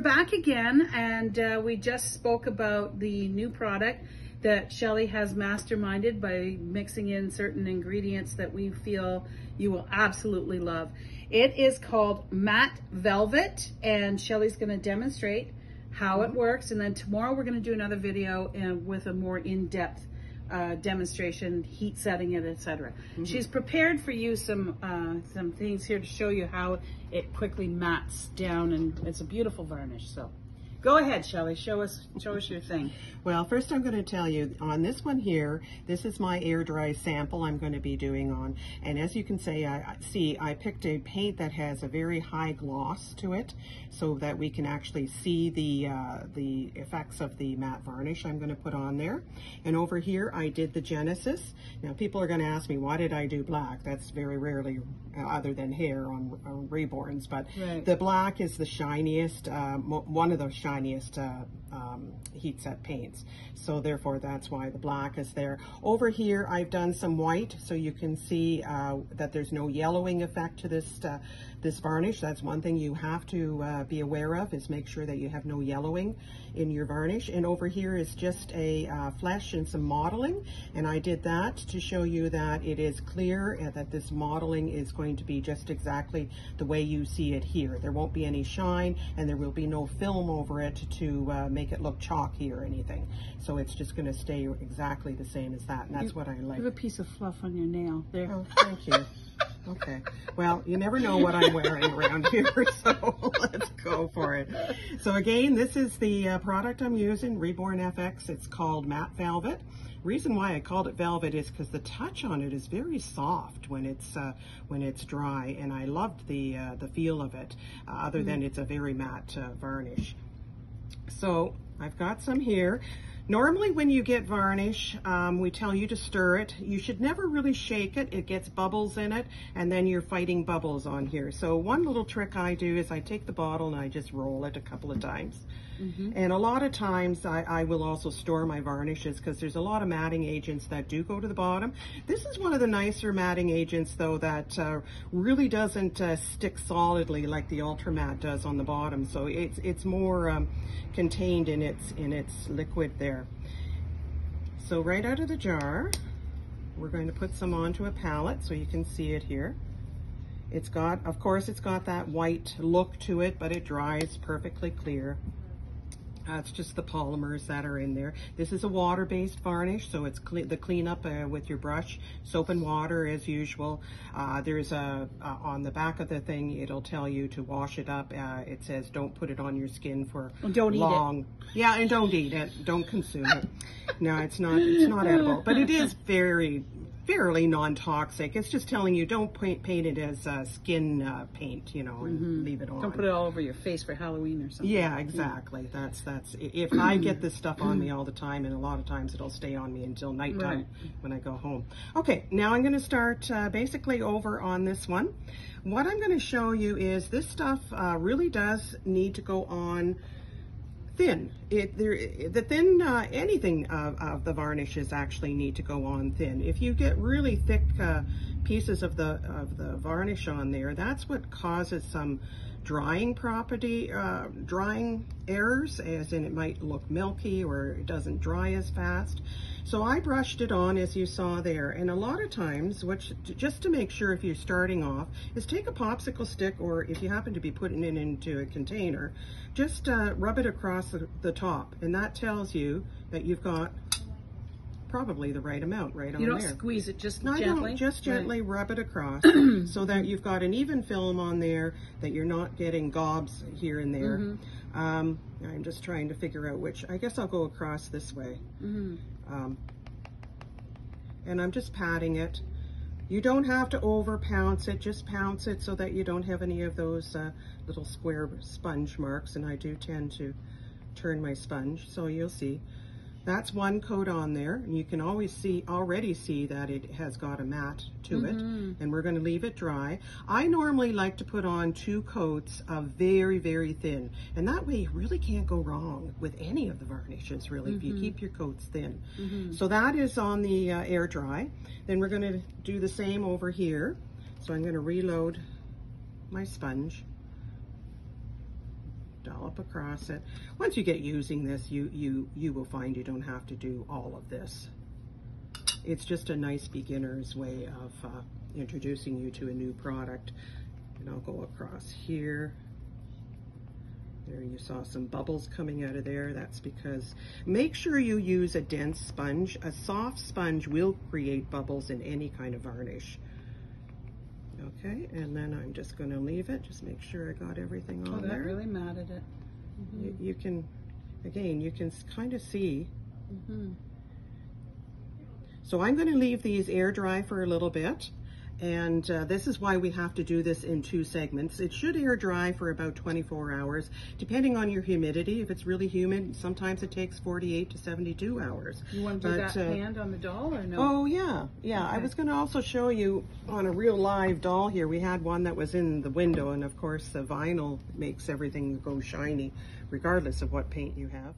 back again, and we just spoke about the new product that Shelly has masterminded by mixing in certain ingredients that we feel you will absolutely love. It is called Matte Velvet, and Shelly's going to demonstrate how it works, and then tomorrow we're going to do another video with a more in-depth demonstration, heat setting it, etc. She's prepared for you some things here to show you how it quickly mattes down, and it's a beautiful varnish. So go ahead, Shelly, show us your thing. Well, first I'm going to tell you on this one here, this is my air dry sample I'm going to be doing on, and as you can see, I picked a paint that has a very high gloss to it so that we can actually see the effects of the matte varnish I'm going to put on there. And over here I did the Genesis. Now people are going to ask me, why did I do black? That's very rarely other than hair on Reborns, but the black is the shiniest, one of the shiniest heat set paints, so therefore that's why the black is there. Over here I've done some white so you can see that there's no yellowing effect to this varnish. That's one thing you have to be aware of, is make sure that you have no yellowing in your varnish. And over here is just a flesh and some modeling, and I did that to show you that it is clear and that this modeling is going to be just exactly the way you see it here. There won't be any shine, and there will be no film over it to make it look chalky or anything. So it's just going to stay exactly the same as that, and that's what I like. You have a piece of fluff on your nail there. Oh, thank you. Okay, well, you never know what I'm wearing around here, so let's go for it. So again, this is the product I'm using, ReBornFX. It's called Matte Velvet. Reason why I called it velvet is because the touch on it is very soft when it's dry, and I loved the feel of it, other than it's a very matte varnish. So I've got some here. Normally when you get varnish, we tell you to stir it. You should never really shake it. It gets bubbles in it, and then you're fighting bubbles on here. So one little trick I do is I take the bottle and I just roll it a couple of times. And a lot of times I will also store my varnishes, because there's a lot of matting agents that do go to the bottom. This is one of the nicer matting agents though that really doesn't stick solidly like the Ultra Matte does on the bottom. So it's more contained in its liquid there. So right out of the jar, we're going to put some onto a palette so you can see it here. It's got, of course, it's got that white look to it, but it dries perfectly clear. It's just the polymers that are in there. This is a water-based varnish, so it's the cleanup with your brush, soap and water as usual. There's on the back of the thing, it'll tell you to wash it up. It says don't put it on your skin for don't long. Eat it. Yeah, and don't eat it. Don't consume it. No, it's not edible, but it is fairly non-toxic. It's just telling you don't paint it as skin paint, you know, and leave it on. Don't put it all over your face for Halloween or something. Yeah, exactly. That's if I get this stuff on me all the time, and a lot of times it'll stay on me until nighttime when I go home. Okay, now I'm going to start basically over on this one. What I'm going to show you is this stuff really does need to go on thin. Anything of the varnishes actually need to go on thin. If you get really thick pieces of the varnish on there, that's what causes some drying errors, as in it might look milky or it doesn't dry as fast. So I brushed it on as you saw there, and a lot of times, just to make sure if you're starting off, is take a popsicle stick, or if you happen to be putting it into a container, just rub it across the top, and that tells you that you've got probably the right amount right on there. You don't squeeze it, just gently? No, I don't, just gently rub it across so that you've got an even film on there, that you're not getting gobs here and there. I'm just trying to figure out which. I guess I'll go across this way. And I'm just patting it. You don't have to over pounce it, just pounce it so that you don't have any of those little square sponge marks, and I do tend to turn my sponge, so you'll see. That's one coat on there, and you can already see that it has got a matte to it, and we're going to leave it dry. I normally like to put on 2 coats of very, very thin, and that way you really can't go wrong with any of the varnishes, really, if you keep your coats thin. So that is on the air dry. Then we're going to do the same over here. So I'm going to reload my sponge. dollop across it. Once you get using this, you will find you don't have to do all of this. It's just a nice beginner's way of introducing you to a new product. And I'll go across here. There you saw some bubbles coming out of there. That's because, make sure you use a dense sponge. A soft sponge will create bubbles in any kind of varnish. Okay, and then I'm just going to leave it. Just make sure I got everything on there. That really matted it. You can, again, you can kind of see. So I'm going to leave these air dry for a little bit. And this is why we have to do this in 2 segments. It should air dry for about 24 hours, depending on your humidity. If it's really humid, sometimes it takes 48 to 72 hours. You want to do that hand on the doll or no? Oh, yeah. Yeah, okay. I was going to also show you on a real live doll here. We had one that was in the window, and of course the vinyl makes everything go shiny, regardless of what paint you have.